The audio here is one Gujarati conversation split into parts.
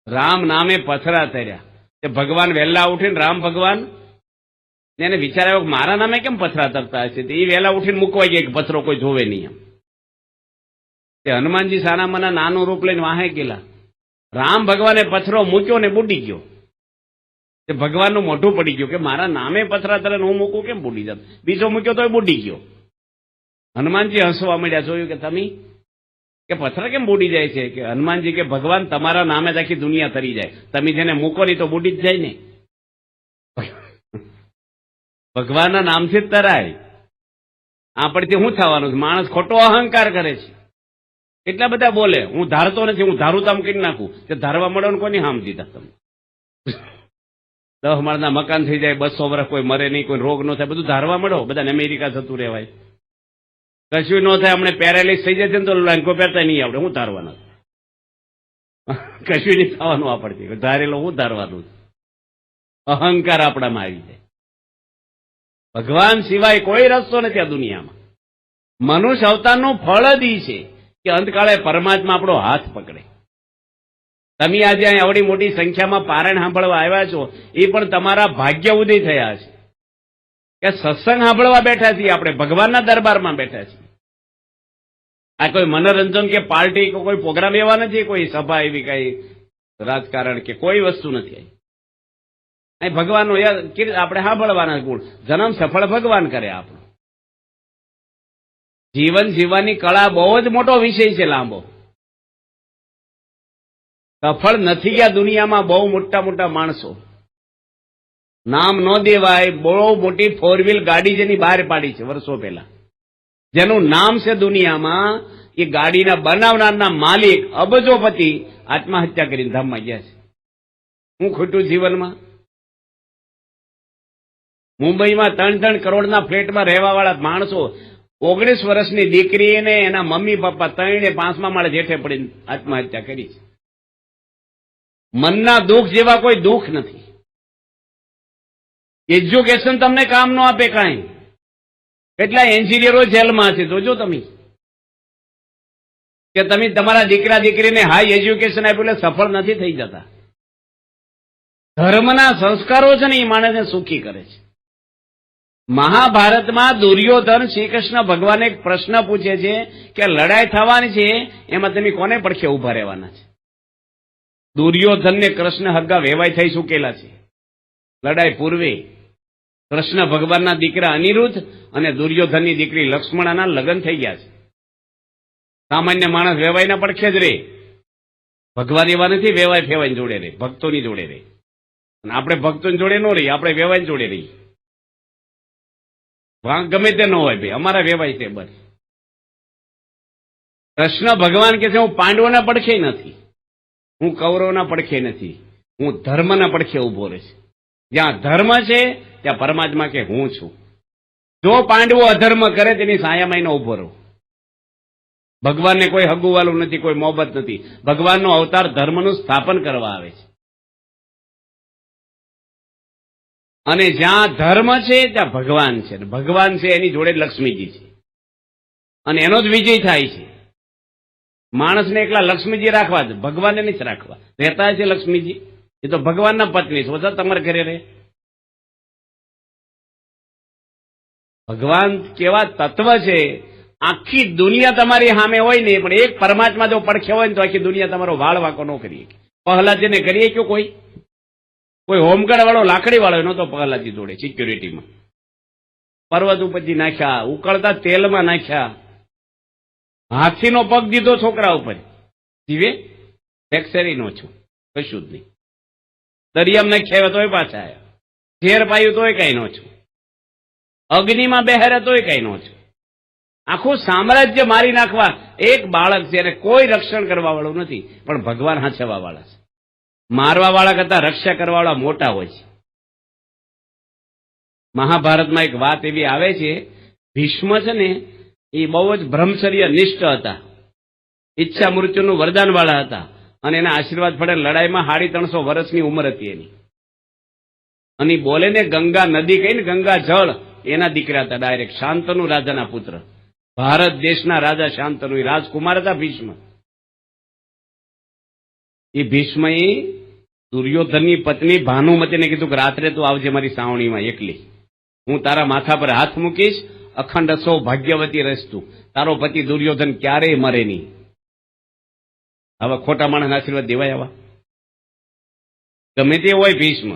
રામ નામે પથરા તર્યા. તે ભગવાન વહેલા ઉઠીને રામ ભગવાન ને એને વિચાર આવ્યો મારા નામે કેમ પથરા તરતા હશે. એ વહેલા ઉઠીને મૂકવા ગયા કે પથરો કોઈ જોવે નહીં એમ. તે હનુમાનજી સાના મના નાનું રૂપ લઈને વાહે ગયેલા. રામ ભગવાને પથરો મૂક્યો ને બુડી ગયો. તે ભગવાનનું મોઢું પડી ગયું કે મારા નામે પથરા તરે હું મૂકું કેમ બુડી જાત. બીજો મૂક્યો તો બુડી ગયો. હનુમાનજી હસવા મળ્યા. જોયું કે તમે કે પથરા કેમ બુડી જાય છે. કે હનુમાનજી કે ભગવાન તમારા નામે જ આખી દુનિયા તરી જાય. તમે જેને મૂકો નહીં તો બુડી જ જાય ને. ભગવાનના નામથી જ તરાય. આપણથી શું થવાનું છે. માણસ ખોટો અહંકાર કરે છે. એટલા બધા બોલે હું ધારતો નથી, હું ધારું તો આમ કરી નાખું. તે ધારવા મળો ને કોની હામ દીધા તમે. 10 માળના મકાન થઈ જાય, 200 વર્ષ કોઈ મરે નહીં, કોઈ રોગ ન થાય, બધું ધારવા મળો. બધાને અમેરિકા જતું રહેવાય, કશું ન થાય. હમણે પેરાલિસ થઈ જાય છે ને તો લાંકો પહેરતા નહીં આવડે. હું ધારવાના કશું નહીં થવાનું આપણથી. ધારેલો હું ધારવાનું. અહંકાર આપણામાં આવી જાય. ભગવાન સિવાય કોઈ રસ્તો નથી આ દુનિયામાં. મનુષ્ય અવતારનું ફળ જ ઈ છે કે અંતકાળે પરમાત્મા આપણો હાથ પકડે. તમે આજે અહીં આવડી મોટી સંખ્યામાં પારાયણ સાંભળવા આવ્યા છો એ પણ તમારા ભાગ્ય ઉદય થયા છે કે સત્સંગ સાંભળવા બેઠા છીએ. આપણે ભગવાનના દરબારમાં બેઠા છીએ. આ કોઈ મનોરંજન કે પાર્ટી કે કોઈ પ્રોગ્રામ એવા નથી, કોઈ સભા એવી કઈ રાજકારણ કે કોઈ વસ્તુ નથી. અહીં ભગવાનનો આપણે સાંભળવાના ગુણ. જન્મ સફળ ભગવાન કરે આપણો. જીવન જીવવાની કળા બહુ જ મોટો વિષય છે, લાંબો. સફળ નથી ગયા દુનિયામાં બહુ મોટા મોટા માણસો. નામ ન દેવાય બહુ મોટી 4 વ્હીલ ગાડી જેની બહાર પાડી છે વર્ષો પહેલા. જેનું નામ છે દુનિયામાં, એ ગાડીના બનાવનારના માલિક અબજોપતિ આત્મહત્યા કરીને ધામમાં ગયા છે. હું ખોટું જીવનમાં. મુંબઈમાં 3 કરોડના ફ્લેટમાં રહેવા વાળા માણસો 19 વર્ષની દીકરીને એના મમ્મી પપ્પા 5મા માળે જેઠે પડીને આત્મહત્યા કરી છે. મનના દુઃખ જેવા કોઈ દુઃખ નથી. એજ્યુકેશન તમને કામ ન આપે કાંઈ. કેટલા એન્જિનિયરો જેલમાં છે જોજો તમે. કે તમે તમારા દીકરા દીકરીને હાઈ એજ્યુકેશન આપ્યું એટલે સફળ નથી થઈ જતા. ધર્મના સંસ્કારો છે ને એ માણસને સુખી કરે છે. મહાભારતમાં દુર્યોધન શ્રી કૃષ્ણ ભગવાન એક પ્રશ્ન પૂછે છે કે લડાઈ થવાની છે એમાં તમે કોને પડખે ઉભા રહેવાના છે. દુર્યોધનને કૃષ્ણ હગ્ગા વેવાય થઈ ચૂકેલા છે. લડાઈ પૂર્વે કૃષ્ણ ભગવાનના દીકરા અનિરુદ્ધ અને દુર્યોધનની દીકરી લક્ષ્મણાના લગ્ન થઈ ગયા છે. સામાન્ય માણસ વેવાયના પડખે જ રહે. ભગવાન એવા નથી વેવાય ફેવાય જોડે રહે, ભક્તોની જોડે રહે. અને આપણે ભક્તોની જોડે ન રહીએ, આપણે વેવાય જોડે રહીએ. ગમે તે ન હોય ભાઈ, અમારા વેવાય છે બસ. કૃષ્ણ ભગવાન કે છે હું પાંડવોના પડખે નથી, હું કૌરવના પડખે નથી, હું ધર્મના પડખે ઉભો રહીશ. જ્યાં ધર્મ છે ત્યાં પરમાત્મા કે હું છું. જો પાંડવો અધર્મ કરે તેની સાયામાં એને ઉભો રહો. ભગવાનને કોઈ હગુવાલું નથી, કોઈ મોહબત નથી. ભગવાનનો અવતાર ધર્મનું સ્થાપન કરવા આવે છે. અને જ્યાં ધર્મ છે ત્યાં ભગવાન છે. ભગવાન છે એની જોડે લક્ષ્મીજી છે અને એનો જ વિજય થાય છે. માણસને એકલા લક્ષ્મીજી રાખવા જ, ભગવાનને નથી રાખવા. રહેતા છે લક્ષ્મીજી, એ તો ભગવાનના પત્ની છે, બધા તમારા ઘરે રહે. ભગવાન કેવા તત્વ છે. આખી દુનિયા તમારી સામે હોય ને પણ એક પરમાત્મા જો પડખે હોય ને તો આખી દુનિયા તમારો વાળ વાંકો ન કરીએ. પ્રહલાદજીને કરીએ કે કોઈ હોમગાર્ડ વાળો લાકડી વાળો નતો પ્રહલાદજી જોડે સિક્યુરિટીમાં. પર્વત ઉપરથી નાખ્યા, ઉકળતા તેલમાં નાખ્યા, હાથીનો પગ દીધો છોકરા ઉપર, જીવે ફેક્ચરી નો છું, કશું જ નહીં. દરિયામાં નાખ્યા તોય પાછા આવ્યા, ઝેર પાયું તોય કઈ નો છું, અગ્નિમાં બેહાર્યા તોય કઈ નો છું. આખું સામ્રાજ્ય મારી નાખવા એક બાળક છે અને કોઈ રક્ષણ કરવા વાળું નથી, પણ ભગવાન હાંચવા વાળા છે. મારવા વાળા કરતા રક્ષા કરવા વાળા મોટા હોય છે. મહાભારતમાં એક વાત એવી આવે છે, ભીષ્મ છે ને એ બહુ જ બ્રહ્મચર્ય નિષ્ઠ હતા, ઈચ્છા મૃત્યુનું વરદાન વાળા હતા અને એના આશીર્વાદ પડે લડાઈમાં 350 વર્ષની ઉંમર હતી એની. અને બોલે ને ગંગા નદી કહીને ગંગા જળ એના દીકરા હતા ડાયરેક્ટ. શાંતનુ રાજાના પુત્ર, ભારત દેશના રાજા શાંતનુ રાજકુમાર હતા ભીષ્મ. એ ભીષ્મ દુર્યોધનની પત્ની ભાનુમતીને કીધું કે રાત્રે તું આવજે મારી સાવણીમાં એકલી, હું તારા માથા પર હાથ મૂકીશ, અખંડ સૌભાગ્યવતી રહીશ તું, તારો પતિ દુર્યોધન ક્યારેય મરે નહીં. આવા ખોટા માણસના આશીર્વાદ દેવાય? આવા ગમે તે હોય ભીષ્મ,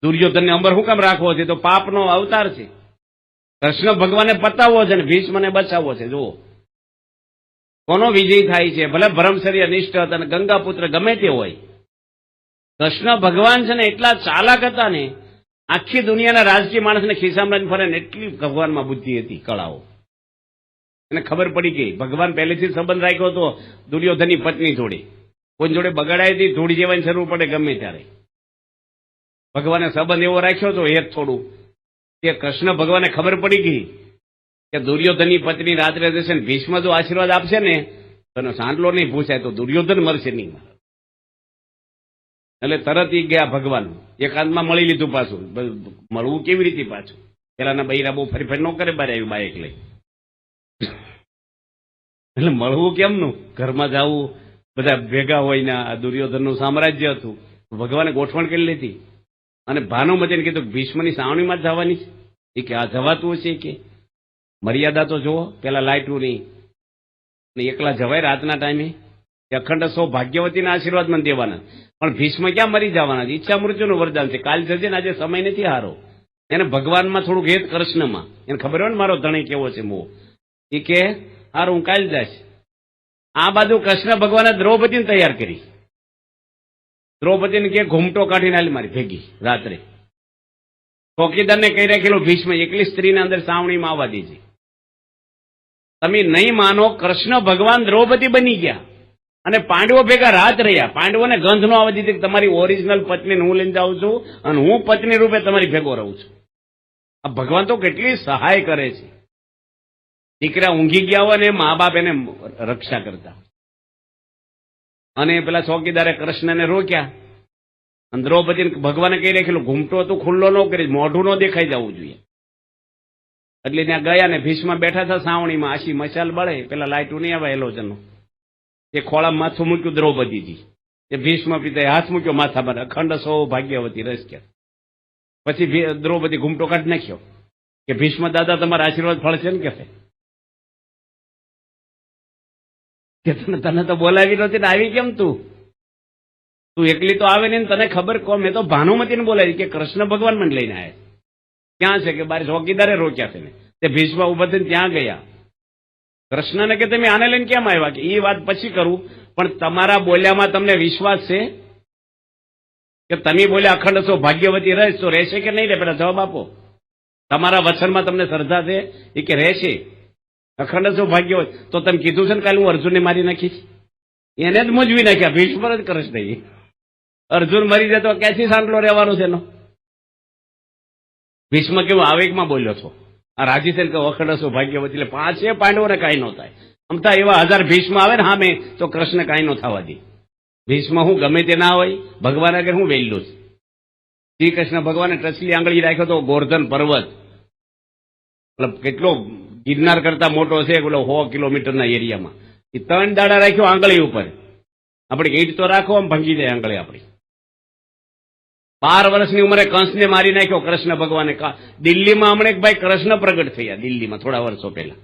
દુર્યોધનને અંબર હું કામ રાખવો છે? તો પાપનો અવતાર છે. કૃષ્ણ ભગવાને પતાવવો છે ને ભીષ્મને બચાવવો છે. જુઓ કોનો વિજય થાય છે. ભલે ભરમચર્ય નિષ્ઠ હતા અને ગંગાપુત્ર ગમે તે હોય, કૃષ્ણ ભગવાન છે ને એટલા ચાલાક હતા ને, આખી દુનિયાના રાજકીય માણસને ખિસ્સામાં ફરે ને એટલી ભગવાનમાં બુદ્ધિ હતી, કળાઓ. એને ખબર પડી ગઈ. ભગવાન પહેલેથી સંબંધ રાખ્યો હતો દુર્યોધનની પત્ની જોડે, કોઈ જોડે બગાડાય હતી ધૂળી જેવાની જરૂર પડે ગમે ત્યારે. ભગવાને સંબંધ એવો રાખ્યો હતો હેત થોડું કે કૃષ્ણ ભગવાને ખબર પડી ગઈ કે દુર્યોધનની પત્ની રાત્રે જશે ને ભીષ્મ જો આશીર્વાદ આપશે ને તો સાંડલો નહીં પૂછાય, તો દુર્યોધન મરશે નહીં. એટલે તરત ઈ ગયા ભગવાન, એકાંતમાં મળી લીધું. પાછું મળવું કેવી રીતે પાછું? પેલાના બૈરા બહુ ફરી ફરી ન કરે, બારે આવ્યું બાઇક લઈ. એટલે મળવું કેમનું? ઘરમાં જવું, બધા ભેગા હોય ને. આ દુર્યોધનનું સામ્રાજ્ય હતું, ભગવાને ગોઠવણ કરી લીધી. અને ભાનુમતીને કીધું ભીષ્મની સાવણીમાં જ જવાની છે. એ કે આ જવાતું હશે કે મર્યાદા તો જુઓ, પેલા લાઇટુની એકલા જવાય રાતના ટાઈમે? અખંડ સૌભાગ્યવતીના આશીર્વાદ મને દેવાના. પણ ભીષ્મ ક્યાં મરી જવાના? ઈચ્છા મૃત્યુનું વરદાન છે. કાલ જજે ને આજે સમય નથી હારો. એને ભગવાનમાં થોડુંક હેત, કૃષ્ણમાં. એને ખબર હોય ને મારો ધણી કેવો છે મોહ. એ કે હારું હું કાલ જઈશ. આ બાજુ કૃષ્ણ ભગવાને દ્રૌપદીને તૈયાર કરી. દ્રૌપદીને કે ઘૂમટો કાઢીને હાલ મારી ભેગી રાત્રે. ચોકીદારને કહી રાખેલો ભીષ્મ એકલી સ્ત્રીને અંદર સાવણીમાં આવવા દેજે. તમે નહીં માનો, કૃષ્ણ ભગવાન દ્રૌપદી બની ગયા અને પાંડવો ભેગા રાત રહ્યા. પાંડવોને ગંધ નો આવવા દીધી કે તમારી ઓરિજિનલ પત્નીને હું લઈને જાઉં છું અને હું પત્ની રૂપે તમારી ભેગો રહું છું. આ ભગવાન તો કેટલી સહાય કરે છે. દીકરા ઊંઘી ગયા હોય ને મા બાપ એને રક્ષા કરતા. અને પેલા ચોકીદારે કૃષ્ણને રોક્યા અને દ્રૌપદીને ભગવાને કહી રાખેલું ઘૂમટો તું ખુલ્લો ન કરી, મોઢું ન દેખાઈ જવું જોઈએ. એટલે ત્યાં ગયા ને ભીષ્મ બેઠા હતા સાવણીમાં, આશી મશાલ બળે. પેલા લાઇટું નહીં આવે એલોજનો, એ ખોળામાં માથું મૂક્યું દ્રૌપદીજી. એ ભીષ્મ પિતાએ હાથ મૂક્યો માથા પર, અખંડ સૌભાગ્યવતી રહીશ કે. પછી દ્રૌપદી ઘૂમટો કાઢી નાખ્યો કે ભીષ્મ દાદા તમારા આશીર્વાદ ફળશે ને કે તને તો બોલાવી નહોતી ને આવી કેમ તું એકલી તો આવે નહીં, તને ખબર કહો. મેં તો ભાનુમતીને બોલાવી કે કૃષ્ણ ભગવાન મને લઈને આવ્યા. ક્યાં છે કે બાર ચોકીદારે રોક્યા છે ને. તે ભીષ્મ ઉભા થઈને ત્યાં ગયા. કૃષ્ણને કે તમે આને લઈને કેમ આવ્યા? કે એ વાત પછી કરું, પણ તમારા બોલ્યામાં તમને વિશ્વાસ છે કે તમે બોલ્યા અખંડ સૌભાગ્યવતી રહીશ તો રહેશે કે નહીં રહે? પેલા જવાબ આપો. તમારા વચનમાં તમને શ્રદ્ધા છે? એ કે રહેશે અખંડ સૌભાગ્યવતી. તો તમે કીધું છે ને કાલે હું અર્જુનને મારી નાખીશ. એને જ મૂંઝવી નાખ્યા. ભીષ્મ જ કૃષ્ણ નહીં. અર્જુન મરી જાય તો ક્યાંથી સાંડલો રહેવાનો છે એનો? ભીષ્મ કેવું આવેગમાં બોલ્યો છો. આ રાજી છે કે અખંડ સૌભાગ્યવતી એટલે પાંચે પાંડવોને કાંઈ ન થાય. અમતા એવા 1000 ભીષ્મ આવે ને સામે તો કૃષ્ણ કાંઈ ન થવા દે. ભીષ્મ હું ગમે તે ના હોય, ભગવાન આગળ હું વેલ્યું છે. શ્રી કૃષ્ણ ભગવાને ટચલી આંગળી રાખ્યો તો ગોર્ધન પર્વત, મતલબ કેટલો ગિરનાર કરતા મોટો છે, બોલો 100 કિલોમીટરના એરિયામાં. એ 3 દાડા રાખ્યો આંગળી ઉપર. આપણે ઈંટ તો રાખો આમ ભાંગી જાય આંગળી આપણી. 12 વર્ષની ઉંમરે કંસને મારી નાખ્યો કૃષ્ણ ભગવાને. દિલ્હીમાં હમણાં એક ભાઈ કૃષ્ણ પ્રગટ થયા દિલ્હીમાં થોડા વર્ષો પહેલા.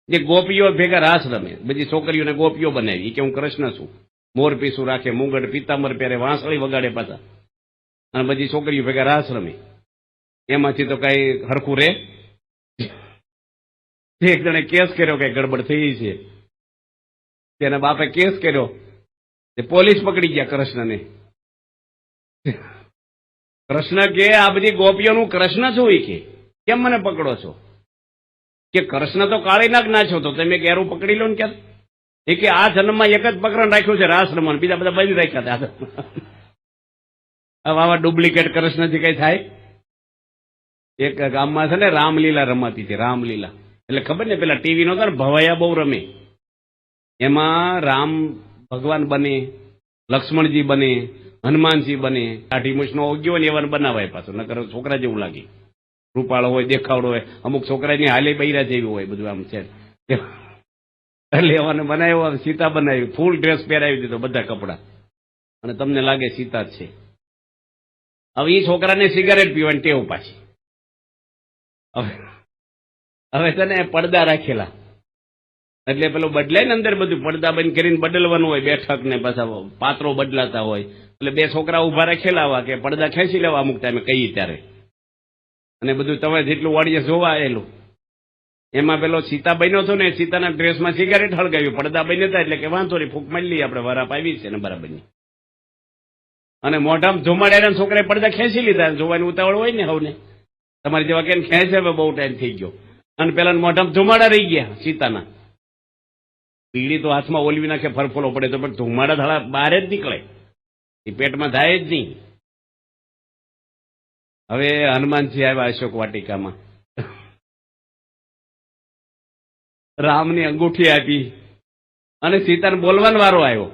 જે ગોપીઓ ભેગા રાસ રમે, બધી છોકરીઓને ગોપીઓ બનાવી કે હું કૃષ્ણ છું. મોર પીસું રાખે, મુંગટ પિતાંબર પહેરે, વાંસળી વગાડે પાછા, અને બધી છોકરીઓ ભેગા રાસ રમે. એમાંથી તો કઈ હરખું રે. એક જણે કેસ કર્યો કે ગડબડ થઈ છે. તેના બાપે કેસ કર્યો, પોલીસ પકડી ગયા કૃષ્ણને. કૃષ્ણ કે આ બધી ગોપીઓનું કૃષ્ણ છું. એ કે કેમ મને પકડો છો? કે કૃષ્ણ તો કાળી નાગ ના છો, તો તમે ઘેરું પકડી લો ને. ક્યાં? એ કે આ જન્મમાં એક જ પ્રકરણ રાખ્યું છે રાસ રમણ, બીજા બધા બંધ રાખ્યા હતા. આવા ડુપ્લિકેટ કૃષ્ણથી કઈ થાય? એક ગામમાં છે ને રામલીલા રમાતી છે. રામલીલા એટલે ખબર ને, પેલા ટીવી નો ને ભવાયા બહુ રમે. એમાં રામ ભગવાન બને, લક્ષ્મણજી બને, હનુમાનજી બને. કાઠી મૂછનો ઓગ્યો ને એવાને બનાવાય પાછો, નકર છોકરા જેવું લાગે. રૂપાળો હોય, દેખાવડો હોય, અમુક છોકરાની હાલે બૈરા જેવી હોય, બધું આમ છે. એટલે એવાને બનાવ્યો, સીતા બનાવી, ફૂલ ડ્રેસ પહેરાવી દીધો, બધા કપડા. અને તમને લાગે સીતા જ છે. હવે એ છોકરાને સિગારેટ પીવાની ટેવ પાછી. હવે તને પડદા રાખેલા એટલે પેલો બદલાય ને અંદર બધું પડદા બંધ કરીને બદલવાનું હોય, બેઠક ને પાછા પાત્રો બદલાતા હોય. એટલે બે છોકરા ઉભા રાખેલા આવા કે પડદા ખેંચી લેવા અમુક ટાઈમે કહીએ ત્યારે, અને બધું તમે જેટલું ઓડિયન્સ જોવા આવેલું એમાં પેલો સીતા બન્યો હતો ને, સીતાના ડ્રેસમાં સિગારેટ હળગાવ્યું, પડદા બન્યા હતા એટલે કે વાંધો નહીં, ફૂંક મારી લઈએ આપણે, વરાપ આવી છે ને બરાબરની. અને મોઢામાં ધુમાડ્યા છોકરાએ પડદા ખેંચી લીધા. જોવાની ઉતાવળ હોય ને હવને, તમારી જેવા કેમ ખેંચે, બહુ ટાઈમ થઈ ગયો. અને પેલા મોઢામાં ધુમાડા રહી ગયા સીતાના. પીળી તો હાથમાં ઓલવી નાખે, ફરફોલો પડે તો, પણ ધુમાડા ધડા બહાર જ નીકળે, એ પેટમાં થાય જ નહીં. હવે હનુમાનજી આવ્યા અશોક વાટિકામાં, રામની અંગૂઠી આપી અને સીતાને બોલવાનો વારો આવ્યો.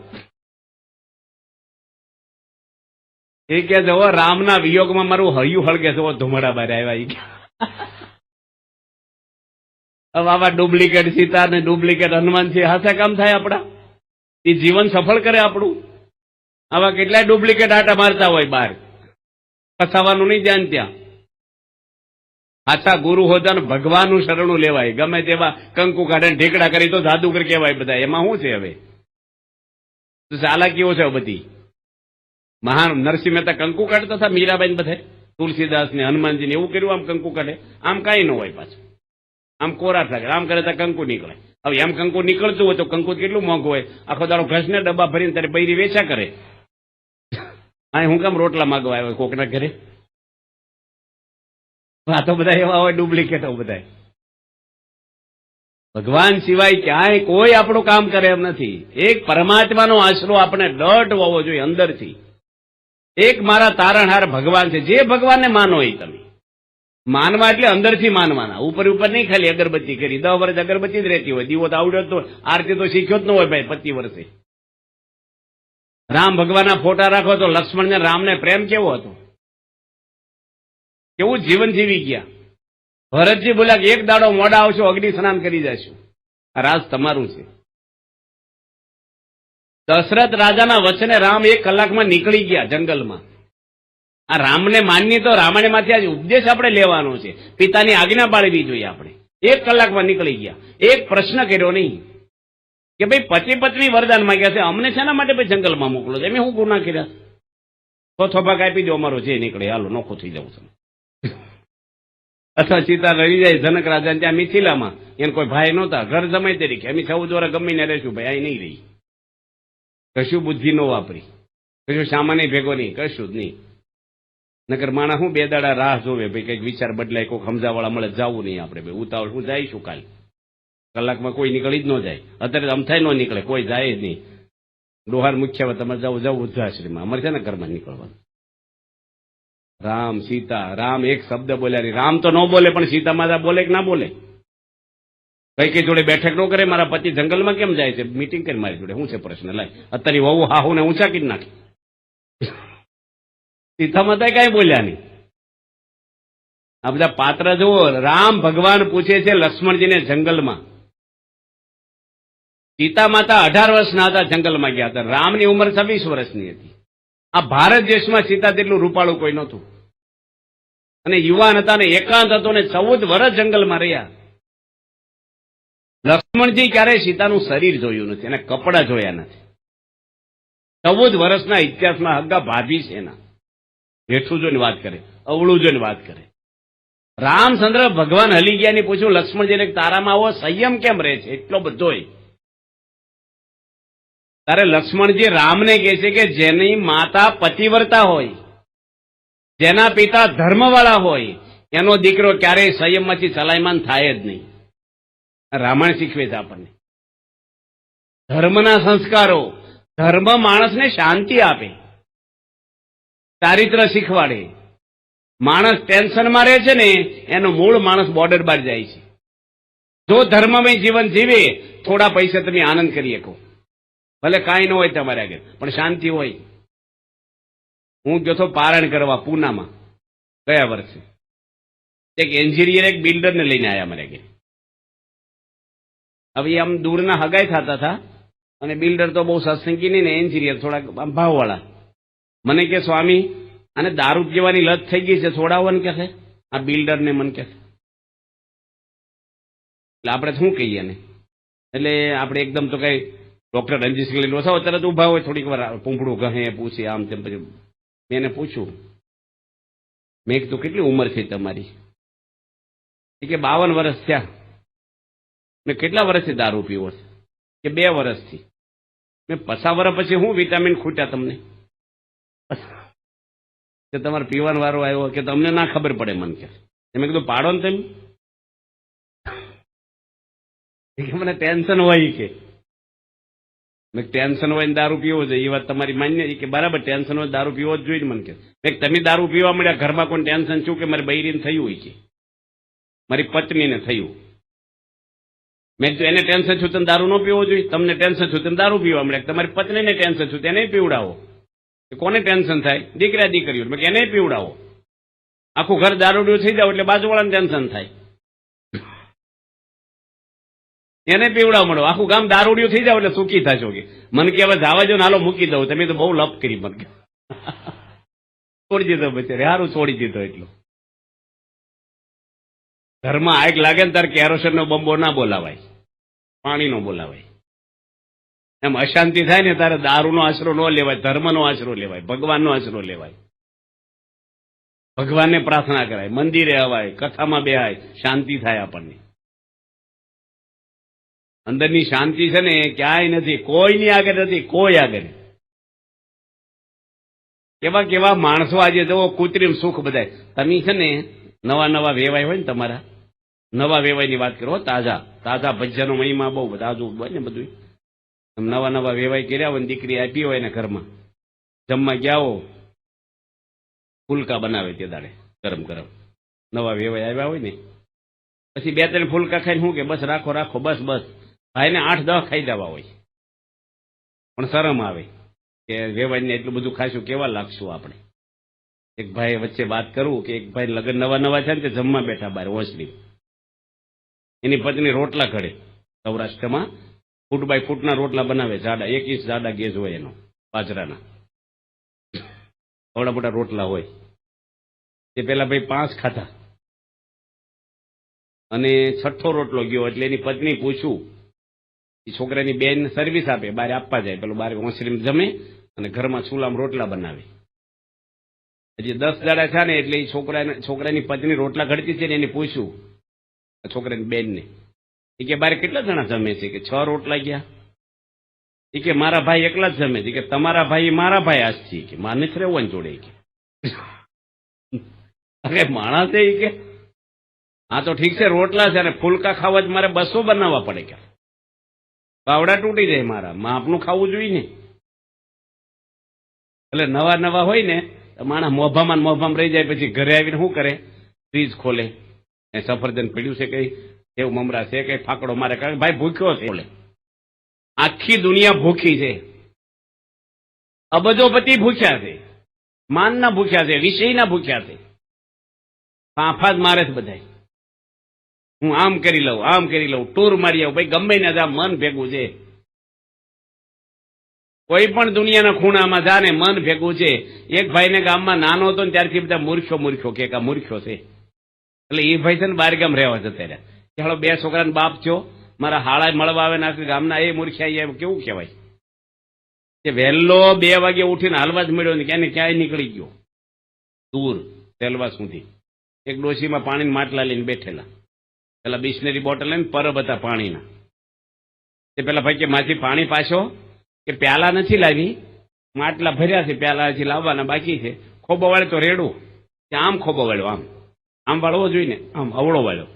એ કે જવો રામના વિયોગમાં મારું હૈયું હળગે, જવો ધુમાડા બહાર આવ્યા. હવે આવા ડુપ્લિકેટ સીતા ને ડુપ્લિકેટ હનુમાનજી હાથે કામ થાય આપડા? એ જીવન સફળ કરે આપણું? આવા કેટલાય ડુપ્લિકેટ આટા મારતા હોય બહાર, ફસાવાનું નહીં ધ્યાન ત્યાં. આછા ગુરુ હોતા ને ભગવાનનું શરણું લેવાય. ગમે તેવા કંકુ કાઢે ઢેકડા કરી તો જાદુગર કહેવાય બધા. એમાં શું છે? હવે ચાલાકીઓ છે બધી. મહાન નરસિંહ મહેતા કંકુ કાઢતા હતા, મીરાબાઈ બધા, તુલસીદાસ ને હનુમાનજી ને એવું કર્યું. આમ કંકુ કાઢે, આમ કાંઈ ન હોય પાછું, આમ કોરા થાય. આમ કરે તો કંકુ નીકળે. હવે એમ કંકુ નીકળતું હોય તો કંકુ કેટલું મોંઘું હોય. આખો દાડો ઘસને ડબ્બા ભરીને તારે બૈરી વેચા કરે. આ હું કામ રોટલા માગવા આવ્યો કોકના ઘરે? આ તો બધા એવા હોય ડુપ્લિકેટો બધા. ભગવાન સિવાય ક્યાંય કોઈ આપણું કામ કરે એમ નથી. એક પરમાત્માનો આશરો આપણે દઢ હોવો જોઈએ અંદરથી. એક મારા તારણહાર ભગવાન છે. જે ભગવાનને માનો એ તમે માનવા એટલે અંદરથી માનવાના, ઉપર ઉપર નહીં. ખાલી અગરબત્તી કરી 10 વર્ષ અગરબત્તી જ રહેતી હોય, દીવો તો આવડ્યો તો, આરતી તો શીખ્યો જ ન હોય ભાઈ 25 વર્ષે. રામ ભગવાનના ફોટા રાખો તો લક્ષ્મણ ને રામને પ્રેમ કેવો હતો, કેવું જીવન જીવી ગયા. ભરતજી બોલ્યા કે એક દાડો મોડા આવશો, અગ્નિ સ્નાન કરી જશું. આ રાજ તમારું છે. દશરથ રાજાના વચને રામ 1 કલાકમાં નીકળી ગયા જંગલમાં. આ રામને માનીએ તો રામાયણમાંથી આજ ઉપદેશ આપણે લેવાનો છે. પિતાની આજ્ઞા પાળવી જોઈએ આપણે. 1 કલાકમાં નીકળી ગયા. એક પ્રશ્ન કર્યો નહીં કે ભાઈ પતિ પત્ની વરદાન માંગ્યા છે, અમને શેના માટે ભાઈ જંગલમાં મોકલો છો? એમ હું ગુના કર્યા? ચોથો ભાગ આપી દો અમારો, જે નીકળે હાલો, નોખો થઈ જવું છે. અથવા સીતા રહી જાય જનક રાજા ત્યાં મિથિલામાં, એને કોઈ ભાઈ નહોતા, ઘર જમાઈ તરીકે અમે 14 વર્ષ ગમીને રહેશું ભાઈ, અહીં નહીં રહી. કશું બુદ્ધિ ન વાપરી, કશું સામાન્ય ભેગો નહીં, કશું જ નહીં. નકર માણા હું 2 દાડા રાહ જોવે ભાઈ, કઈક વિચાર બદલાય, કોઈ સમજાવાળા મળે, જવું નહીં આપણે ભાઈ, ઉતાવળ હું જઈશું કાલે. કલાકમાં કોઈ નીકળી જ ન જાય. અત્યારે અમથાય ન નીકળે, કોઈ જાય જ નહીં. ડોહાર મુખ્ય તમારે જવું વૃદ્ધાશ્રમમાં, અમારે છે ને ઘરમાં નીકળવાનું. રામ સીતા, રામ એક શબ્દ બોલ્યા નહીં. રામ તો ન બોલે, પણ સીતા માતા બોલે કે ના બોલે? કઈ જોડે બેઠક ન કરે, મારા પતિ જંગલમાં કેમ જાય છે, મીટિંગ કરી મારી જોડે, શું છે પ્રશ્ન? લાય અત્યારે વહુ હાહુ ને ઊંચા કરી નાખી. સીતા માતા કઈ બોલ્યા નહીં. આ બધા પાત્ર જુઓ. રામ ભગવાન પૂછે છે લક્ષ્મણજીને જંગલમાં. સીતા માતા 18 વર્ષના હતા, જંગલમાં ગયા હતા. રામની ઉંમર 26 વર્ષની હતી. આ ભારત દેશમાં સીતા તેટલું રૂપાળું કોઈ નહોતું, અને યુવાન હતા ને એકાંત હતો ને 14 વર્ષ જંગલમાં રહ્યા. લક્ષ્મણજી ક્યારેય સીતાનું શરીર જોયું નથી અને કપડા જોયા નથી. 14 વર્ષના ઇતિહાસમાં હગ્ગા ભાભી છે એના. હેઠું જોઈને વાત કરે, અવળું જોઈને વાત કરે. રામચંદ્ર ભગવાન હલી ગયા ને પૂછ્યું લક્ષ્મણજીને, તારામાં આવો સંયમ કેમ રહે છે એટલો બધોય? તારે લક્ષ્મણજી રામને કહે છે કે જેની માતા પતિવ્રતા હોય, જેના પિતા ધર્મવાળા હોય, એનો દીકરો ક્યારેય સંયમમાંથી ચલાયમાન થાય જ નહીં. રામાયણ શીખવે છે આપણને ધર્મના સંસ્કારો. ધર્મ માણસને શાંતિ આપે, ચારિત્ર શીખવાડે. માણસ ટેન્શનમાં રહે છે ને, એનો મૂળ માણસ બોર્ડર બહાર જાય છે. જો ધર્મમય જીવન જીવે, થોડા પૈસા તમે આનંદ કરી શકો, ભલે કાંઈ ન હોય તમારે આગળ, પણ શાંતિ હોય. હું ગયો હતો પારણ કરવા પૂનામાં ગયા વર્ષે. એક એન્જિનિયર એક બિલ્ડરને લઈને આવ્યા મારે આગળ. હવે આમ દૂરના હગાઈ થતા હતા, અને બિલ્ડર તો બહુ સત્સંગી નહીં ને એન્જિનિયર થોડાક ભાવવાળા. મને કે સ્વામી આને દારૂ પીવાની લત થઈ ગઈ છે, છોડાવવાનું કે છે આ બિલ્ડરને. મને કે એટલે આપણે શું કહીએ ને, એટલે આપણે એકદમ તો કઈ ડોક્ટર રણજીત સિંહ લોસાઓ તરત ઉભા હોય, થોડીક વાર પૂંપડું કહે, પૂછે આમ તેમ. પછી મેં એને પૂછ્યું, મેં કીધું કેટલી ઉંમર છે તમારી? એ કે 52 વર્ષ થયા. મેં કેટલા વર્ષથી દારૂ પીવો છે? કે 2 વર્ષથી. મેં 50 વર્ષ પછી શું વિટામિન ખૂટ્યા તમને કે તમારે પીવાનો વારો આવ્યો કે તમને ના ખબર પડે? મને કે મેં કીધું પાડો ને તમે. મને ટેન્શન હોય કે મેં ટેન્શન હોય ને દારૂ પીવો જોઈએ, એ વાત તમારી માન્ય કે બરાબર, ટેન્શન હોય દારૂ પીવો જ જોઈએ. મને કે તમે દારૂ પીવા મળ્યા, ઘરમાં કોઈ ટેન્શન છું કે મારી બૈરીને થયું હોય કે મારી પત્નીને થયું? મેં કીધું એને ટેન્શન છું તમે દારૂ ન પીવો જોઈએ, તમને ટેન્શન છું તમે દારૂ પીવા મળ્યા, તમારી પત્નીને ટેન્શન છું તેને પીવડાવો. કોને ટેન્શન થાય? દીકરા દીકરીઓ. મેં એને પીવડાવો. આખું ઘર દારૂડિયું થઈ જાવ એટલે બાજુવાળાને ટેન્શન થાય, એને પીવડાવ મળો. આખું ગામ દારૂડિયું થઈ જાવ એટલે સુખી થશો કે મને કે હવે જવા જો નાલો મૂકી દઉં, તમે તો બહુ લપ કરી. મને છોડી દીધો બચારે, સારું છોડી દીધો. એટલું ઘરમાં આગ લાગે ને ત્યારે કેરોસીનનો બંબો ના બોલાવાય, પાણીનો બોલાવાય. એમ અશાંતિ થાય ને ત્યારે દારૂનો આશરો ન લેવાય, ધર્મનો આશરો લેવાય, ભગવાનનો આશરો લેવાય. ભગવાનને પ્રાર્થના કરાય, મંદિરે અવાય, કથામાં બેહાય, શાંતિ થાય આપણને. અંદરની શાંતિ છે ને ક્યાંય નથી, કોઈની આગળ નથી, કોઈ આગળ. કેવા કેવા માણસો આજે જુઓ, કૃત્રિમ સુખ બધાય. તમે છે ને નવા નવા વેવાય હોય ને, તમારા નવા વેવાયની વાત કરો, તાજા તાજા ભજીયાનો મહિમા બહુ તાજું હોય ને બધું. નવા નવા વેવાય કર્યા હોય ને, દીકરી આપી હોય ને, ઘરમાં જમવા ગયા હો, ફૂલકા બનાવે તે દાડે ગરમ ગરમ. નવા વેવાય આવ્યા હોય ને પછી 2-3 ફૂલકા ખાઈને શું કે બસ રાખો રાખો, બસ બસ. ભાઈને 8-10 ખાઈ દેવા હોય, પણ શરમ આવે કે વેવાઈને એટલું બધું ખાઈશું કેવા લાગશું આપણે. એક ભાઈ વચ્ચે વાત કરું કે એક ભાઈ લગ્ન નવા નવા છે ને તે જમવા બેઠા બહાર ઓસરી, એની પત્ની રોટલા ઘડે. સૌરાષ્ટ્રમાં ફૂટ બાય ફૂટના રોટલા બનાવે, જાડા 1 ઇંચ જાડા ગેજ હોય એનો, બાજરાના થોડા મોટા રોટલા હોય. તે પેલા ભાઈ 5 ખાધા અને 6થો રોટલો ગયો એટલે એની પત્ની પૂછ્યું, એ છોકરાની બેન સર્વિસ આપે, બહાર આપવા જાય, પેલું બહાર ઓસરીમાં જમે અને ઘરમાં ચૂલામાં રોટલા બનાવે. હજી 10 દાડા છે ને એટલે એ છોકરાની પત્ની રોટલા ઘડતી છે ને એને પૂછ્યું છોકરાની બેનને, એ કે બારે કેટલા જણા જમે છે? કે 6 રોટલા ગયા. એ કે મારા ભાઈ એકલા જ જમે છે. કે તમારા ભાઈ મારા ભાઈ આજથી કે માને જ રહેવું જોડે કે અરે માણસ છે. કે હા તો ઠીક છે રોટલા છે અને ફૂલકા ખાવા જ મારે 200 બનાવવા પડે કે પાવડા તૂટી જાય મારા, માપનું ખાવું જોઈએ ને. એટલે નવા નવા હોય ને માણસ મોભામાં મોભામાં રહી જાય, પછી ઘરે આવીને શું કરે? ફ્રીજ ખોલે, સફરજન પીડ્યું છે કઈ, એવું મમરા છે કઈ, ફાકડો મારે, કારણ ભાઈ ભૂખ્યો છે. બોલે આખી દુનિયા ભૂખી છે, અબજોપતિ ભૂખ્યા છે, માનના ભૂખ્યા છે, વિષયના ભૂખ્યા છે. ફાંફા જ મારે છે બધા. હું આમ કરી લઉં, આમ કરી લઉં, ટૂર મારી આવું, ભાઈ ગમે ને જા, મન ભેગું છે. કોઈ પણ દુનિયાના ખૂણામાં જા ને મન ભેગું છે. એક ભાઈને ગામમાં નાનો હતો ને ત્યારથી બધા મૂર્ખ્યો મૂર્ખ્યો કે આ મૂર્ખ્યો છે. એટલે એ ભાઈ છે ને બહાર ગામ રહેવા જતા રહ્યા કે હાલો 2 છોકરાને બાપ થયો, મારા હાળા મળવા આવે ને ગામના એ મૂર્ખ્યા, કેવું કહેવાય કે વહેલો 2 વાગે ઉઠીને હાલવા જ મળ્યો ને ક્યાંય ક્યાંય નીકળી ગયો દૂર સેલવા સુધી. એક ડોશીમાં પાણીના માટલા લઈને બેઠેલા, પેલા બિસ્લેરી બોટલ લઈને પરબ હતા પાણીના. તે પેલા ભાઈ કે માથી પાણી પાછો, કે પ્યાલા નથી લાવી, માટલા ભર્યા છે, પ્યાલા હજી લાવવાના બાકી છે. ખોબો વાળે તો રેડું, આમ ખોબો વાળ્યો, આમ આમ વાળવો જોઈએ ને, આમ અવળો વાળ્યો.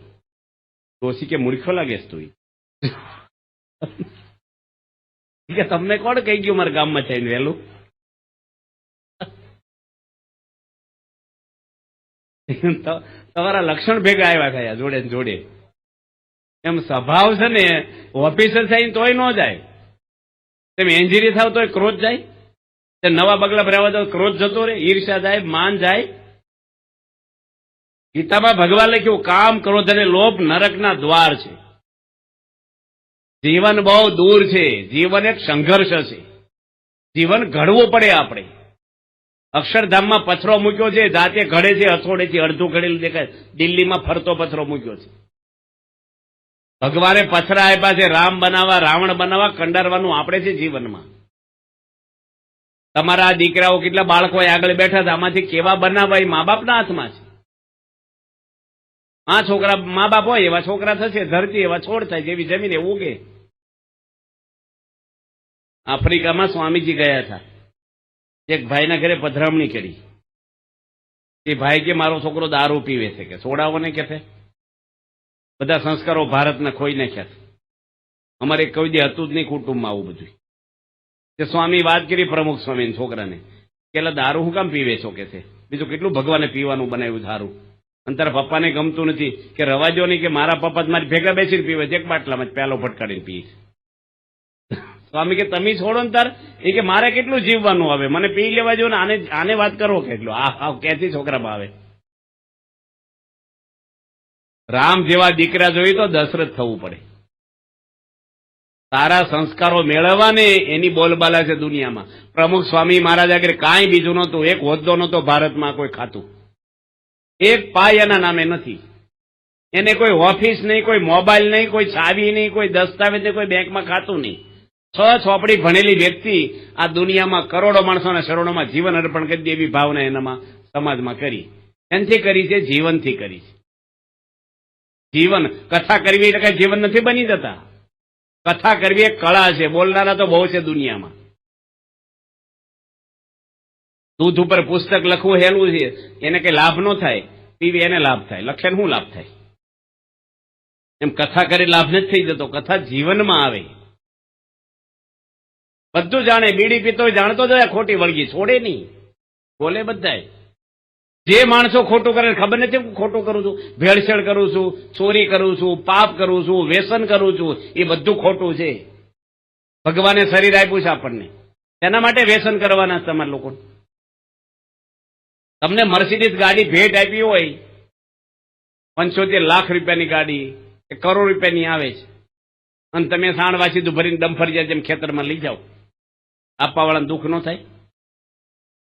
ડોશી કે મૂર્ખો લાગે તું કે તમને કોણ કહી ગયું મારા ગામમાં થઈને વહેલું? તમારા લક્ષણ ભેગા આવ્યા થયા જોડે જોડે. એમ સ્વભાવ છે ને, ઓફિસર થઈને તોય ન જાય. તમે એન્જિનિયર થાવ તોય ક્રોધ જાય, નવા બગલા ભરાવા જાવ ક્રોધ જતો રહે, ઈર્ષા જાય, માન જાય. ગીતામાં ભગવાન લખ્યું કામ, ક્રોધ અને લોભ નરકના દ્વાર છે. જીવન બહુ દૂર છે, જીવન એક સંઘર્ષ છે, જીવન ઘડવું પડે આપણે. અક્ષરધામમાં પથરો મૂક્યો છે, જાતે ઘડે છે, હથોડેથી અડધું ઘડેલું દેખાય. દિલ્હીમાં ફરતો પથરો મૂક્યો છે. ભગવાને પથરા આપ્યા છે રામ બનાવવા, રાવણ બનાવવા, કંડારવાનું આપણે છે જીવનમાં. તમારા દીકરાઓ કેટલા બાળકો આગળ બેઠા હતા, આમાંથી કેવા બનાવવા એ મા બાપના હાથમાં છે. આ છોકરા મા બાપ હોય એવા છોકરા થશે, ધરતી એવા છોડ થાય, જેવી જમીન એવું ઉગે. આફ્રિકામાં સ્વામીજી ગયા હતા, એક ભાઈના ઘરે પધરામણી કરી. એ ભાઈ કે મારો છોકરો દારૂ પીવે છે, કે છોડાવો ને કે બધા સંસ્કારો ભારતના ખોઈ નાખ્યા છે. અમારે કોઈ દે હતું જ નહીં કુટુંબમાં આવું બધું. તે સ્વામી વાત કરી પ્રમુખ સ્વામી છોકરાને કે દારૂ હું કામ પીવે છો કે છે, બીજું કેટલું ભગવાને પીવાનું બનાવ્યું દારૂ, અને તારા પપ્પાને ગમતું નથી કે રવાજો નહીં, કે મારા પપ્પા મારી ભેગા બેસીને પીવે છે, એક બાટલામાં જ પ્યાલો ભટકાડીને પીએ. સ્વામી કે તમે છોડો ને તાર, એ કે મારે કેટલું જીવવાનું આવે, મને પી લેવા જો ને, આને વાત કરો કેટલું. આ ક્યાંથી છોકરામાં આવે. રામ જેવા દીકરા જોઈએ તો દશરથ થવું પડે. સારા સંસ્કારો મેળવવાને એની બોલબાલા છે દુનિયામાં. પ્રમુખ સ્વામી મહારાજ આગળ કાંઈ બીજું નહોતું, એક હોદ્દો નહોતો ભારતમાં કોઈ ખાતું, એક પાય એના નામે નથી. એને કોઈ ઓફિસ નહીં, કોઈ મોબાઈલ નહીં, કોઈ ચાવી નહીં, કોઈ દસ્તાવેજ નહીં, કોઈ બેંકમાં ખાતું નહીં. 6 ચોપડી ભણેલી વ્યક્તિ આ દુનિયામાં કરોડો માણસોના શરણોમાં જીવન અર્પણ કરી દે એવી ભાવના એનામાં સમાજમાં કરી. એનથી કરી છે, જીવનથી કરી છે. જીવન કથા કરવી એટલે કઈ જીવન નથી બની જતા. કથા કરવી એક કળા છે, બોલનારા તો બહુ છે દુનિયામાં. દૂધ ઉપર પુસ્તક લખવું હેલું છે, એને કઈ લાભ ન થાય, પીવી એને લાભ થાય, લખે શું લાભ થાય. એમ કથા કરી લાભ નથી થઈ જતો, કથા જીવનમાં આવે. બધું જાણે, બીડી પીતો જાણતો જ ખોટી વળગી છોડે નહીં, બોલે બધાય. જે માણસો ખોટું કરે ખબર નથી હું ખોટું કરું છું, ભેળસેળ કરું છું, ચોરી કરું છું, પાપ કરું છું, વ્યસન કરું છું, એ બધું ખોટું છે. ભગવાને શરીર આપ્યું છે આપણને, તેના માટે વ્યસન કરવાના તમારા લોકો. તમને મર્સિડીઝ ગાડી ભેટ આપી હોય, 75 લાખ રૂપિયાની ગાડી, 1 કરોડ રૂપિયાની આવે છે, અને તમે સાણ વાસીદું ભરીને ડમ્ફરિયા જેમ ખેતરમાં લઈ જાઓ, આપવા વાળાને દુઃખ ન થાય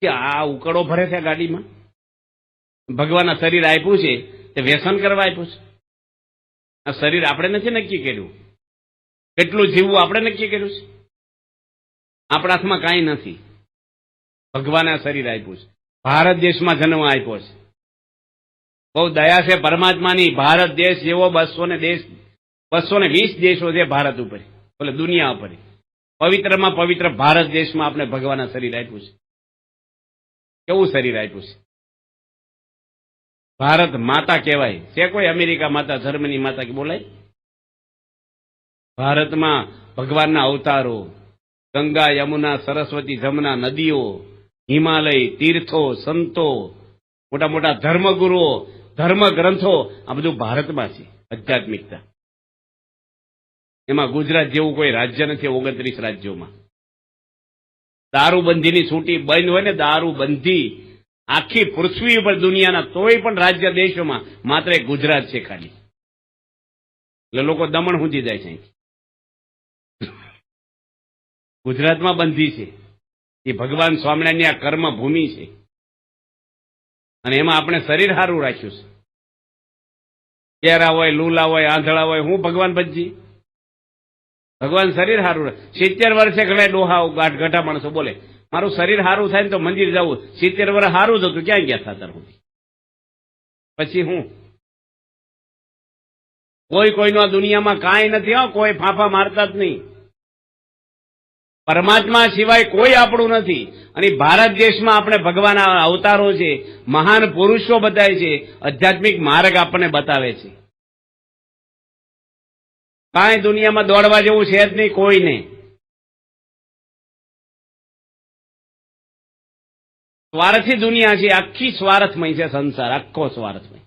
કે આ ઉકળો ભરે છે ગાડીમાં? ભગવાનના શરીર આપ્યું છે તે વ્યસન કરવા આપ્યું છે. આ શરીર આપણે નથી નક્કી કર્યું, કેટલું જીવવું આપણે નક્કી કર્યું છે? આપણા હાથમાં કાંઈ નથી. ભગવાને આ શરીર આપ્યું છે, ભારત દેશમાં જન્મ આપ્યો છે. બહુ દયા છે પરમાત્માની. ભારત દેશ જેવો 220 દેશો છે ભારત ઉપર, બોલે દુનિયા ઉપર. પવિત્રમાં પવિત્ર ભારત દેશમાં આપણે ભગવાનના શરીર આપ્યું છે. કેવું શરીર આપ્યું છે? ભારત માતા કહેવાય છે. કોઈ અમેરિકા માતા, જર્મની માતા કે બોલાય? ભારતમાં ભગવાનના અવતારો, ગંગા, યમુના, સરસ્વતી, જમના નદીઓ, હિમાલય, તીર્થો, સંતો, મોટા મોટા ધર્મગુરુઓ, ધર્મ ગ્રંથો, આ બધું ભારતમાં છે. આધ્યાત્મિકતા એમાં ગુજરાત જેવું કોઈ રાજ્ય નથી 29 રાજ્યોમાં. દારૂબંધીની છૂટી બંધ હોય ને, દારૂબંધી આખી પૃથ્વી ઉપર દુનિયાના તોય પણ રાજ્ય દેશોમાં માત્ર એક ગુજરાત છે ખાલી. એટલે લોકો દમણ સુધી જાય છે. ગુજરાતમાં બંધી છે. એ ભગવાન સ્વામિનારાયણની આ કર્મ ભૂમિ છે, અને એમાં આપણે શરીર સારું રાખ્યું છે. કેરા હોય, લૂલા હોય, આંધળા હોય, હું ભગવાન ભજી. ભગવાન શરીર સારું. 70 વર્ષે ઘણા ડોહા ગાઢા માણસો બોલે મારું શરીર સારું થાય ને તો મંદિર જવું. 70 વર્ષ સારું જ હતું, ક્યાં ગયા હતા અત્યાર સુધી? પછી હું કોઈનો આ દુનિયામાં કાંઈ નથી. કોઈ ફાંફા મારતા જ નહીં. પરમાત્મા સિવાય કોઈ આપણું નથી. અને ભારત દેશમાં આપણે ભગવાન અવતારો છે, મહાન પુરુષો બતાવે છે, આધ્યાત્મિક માર્ગ આપણને બતાવે છે. કાંઈ દુનિયામાં દોડવા જેવું છે જ નહીં કોઈને. સ્વાર્થી દુનિયા છે, આખી સ્વાર્થમય છે સંસાર, આખો સ્વાર્થમય.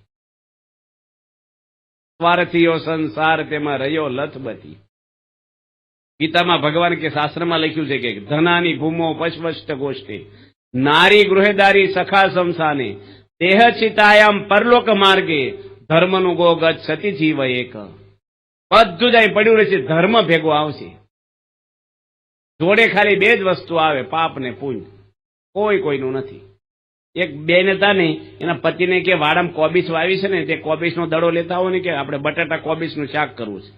સ્વાર્થીઓ સંસાર તેમાં રહ્યો લથબથી. ગીતામાં ભગવાન કે શાસ્ત્રમાં લખ્યું છે કે ધનાની ભૂમો પશ્વષ્ટ ગોષ્ઠે નારી ગૃહેદારી સખા સંસાને દેહ ચિતાયામ પરલોક માર્ગે ધર્મનું ગો ગત સતી જીવ એક. બધું જ અહીં પડ્યું રહેશે, ધર્મ ભેગો આવશે. જોડે ખાલી 2 જ વસ્તુ આવે, પાપ ને પુણ્ય. કોઈનું નથી. એક બેન હતા ને એના પતિને કે વાડામાં કોબીસ વાવી છે ને તે કોબીસનો દડો લેતા આવો ને કે આપણે બટાટા કોબીસનું શાક કરવું છે.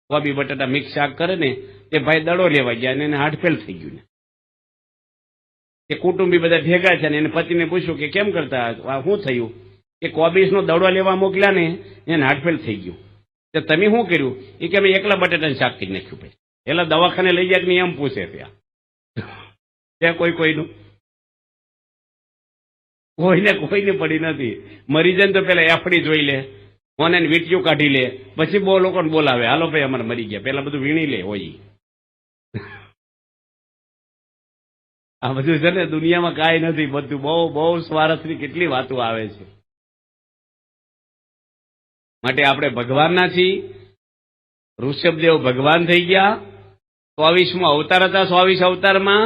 કોબી બટાટા મિક્સ શાક કરે ને તે ભાઈ દડો લેવા ગયા અને એને હાર્ટફેલ થઈ ગયું ને એ કુટુંબી બધા ભેગા છે ને એને પતિને પૂછ્યું કે કેમ કરતા શું થયું કે કોબીસનો દડો લેવા મોકલ્યા ને એને હાર્ટફેલ થઈ ગયું. તો તમે શું કર્યું એ કે અમે એકલા બટાટાનું શાક કરી નાખ્યું. ભાઈ પેલા દવાખાને લઈ જાય કે એમ પૂછે ત્યાં કોઈનું કોઈને પડી નથી. મરી જાય તો પેલા એફડી જોઈ લે, ઓને વીટીઓ કાઢી લે, પછી બહુ લોકોને બોલાવે હાલો ભાઈ અમારે મરી ગયા, પેલા બધું વીણી લે હોય. આ બધું છે ને દુનિયામાં કાંઈ નથી, બધું બહુ બહુ સ્વાર્થની કેટલી વાતો આવે છે. માટે આપણે ભગવાનના છીએ. ઋષભદેવ ભગવાન થઈ ગયા. 24મો અવતાર હતા. 24 અવતારમાં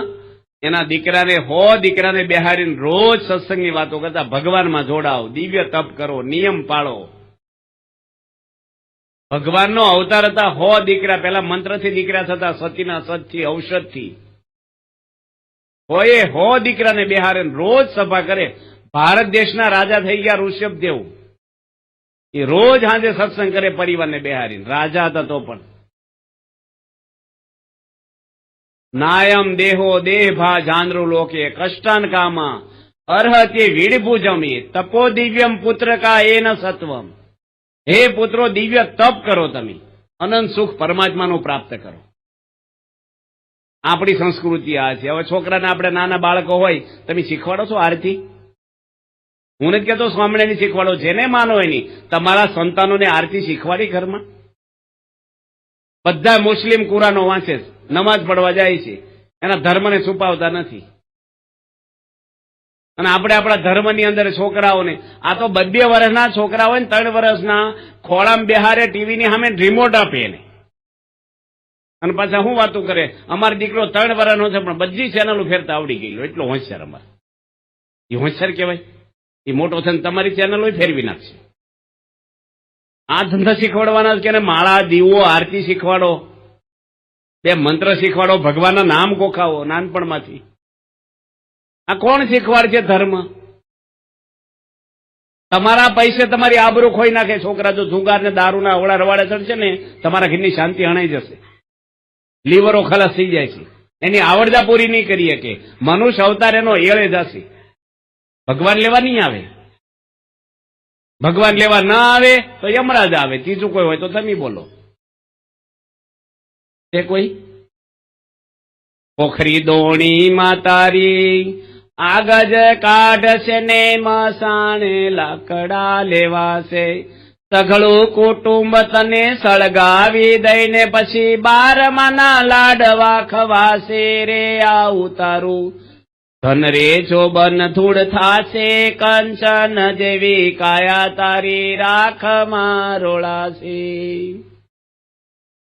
એના દીકરાને 100 દીકરાને બેહારીને રોજ સત્સંગની વાતો કરતા, ભગવાનમાં જોડાઓ, દિવ્ય તપ કરો, નિયમ પાળો. ભગવાનનો અવતાર હતા. 100 દીકરા પેલા મંત્રથી દીકરા થતા, સતીના સતથી, ઔષધથી. 100 દીકરાને બેહારે રોજ સભા કરે. ભારત દેશના રાજા થઈ ગયા ઋષભદેવ. એ રોજ સાંજે સત્સંગ કરે પરિવારને બેહારીને. રાજા હતા તો પણ. નાયમ દેહો દેહ ભા જાનરુ લોકે કષ્ટાન કામા અર્હતે વિડભુજમી તપો દિવ્યમ પુત્ર કા એન સત્વમ. હે પુત્રો, દિવ્ય તપ કરો, તમે અનંત સુખ પરમાત્માનું પ્રાપ્ત કરો. આપણી સંસ્કૃતિ આ છે. હવે છોકરાને આપણે નાના બાળકો હોય તમે શીખવાડો છો આરતી? હું નથી કહેતો સ્વામિનારાયણ શીખવાડો, જેને માનો એની. તમારા સંતાનોને આરતી શીખવાડી ઘરમાં? બધા મુસ્લિમ કુરાનો વાંચે છે, નમાજ પડવા જાય છે, એના ધર્મને છુપાવતા નથી. અને આપણે આપણા ધર્મની અંદર છોકરાઓને, આ તો 2 વર્ષના છોકરા હોય ને 3 વર્ષના, ખોળામાં બેહારે, ટીવીની સામે રિમોટ આપે એને, અને પાછા શું વાતું કરે, અમારો દીકરો 3 વર્ષનો છે પણ બધી ચેનલો ફેરતા આવડી ગયેલો, એટલો હોશિયાર. અમારે એ હોશિયાર કહેવાય? એ મોટો છે ને તમારી ચેનલો ફેરવી નાખશે. આ ધંધા શીખવાડવાના કે માળા, દીવો, આરતી શીખવાડો, 2 મંત્ર શીખવાડો, ભગવાનના નામ ગોખાવો નાનપણમાંથી. આ કોણ શીખવાડશે ધર્મ? તમારા પૈસે તમારી આબરૂ ખોઈ નાખે છોકરા. જો જુગાર ને દારૂના અવળા રવાડે ચડશે ને, તમારા ઘરની શાંતિ હણાઈ જશે, લીવરો ખલાસ થઈ જાય છે. એની આવડતા પૂરી નહીં કરી શકે. મનુષ્ય અવતાર એનો એળે જશે. ભગવાન લેવા નહીં આવે. ભગવાન લેવા ના આવે તો યમરાજ આવે. ત્રીજું કોઈ હોય તો તમે બોલો. તે કોઈ પોખરી દોણી માતારી આગજ કાઢશે ને મસાણે લાકડા લેવાશે. સઘળું કુટુંબ તને સળગાવી દઈને પછી 12માના લાડવા ખવાશે રે. આવું તારું ધન રે જોબન ધૂળ થાશે, કંચન જેવી કાયા તારી રાખમાં રોળાશે.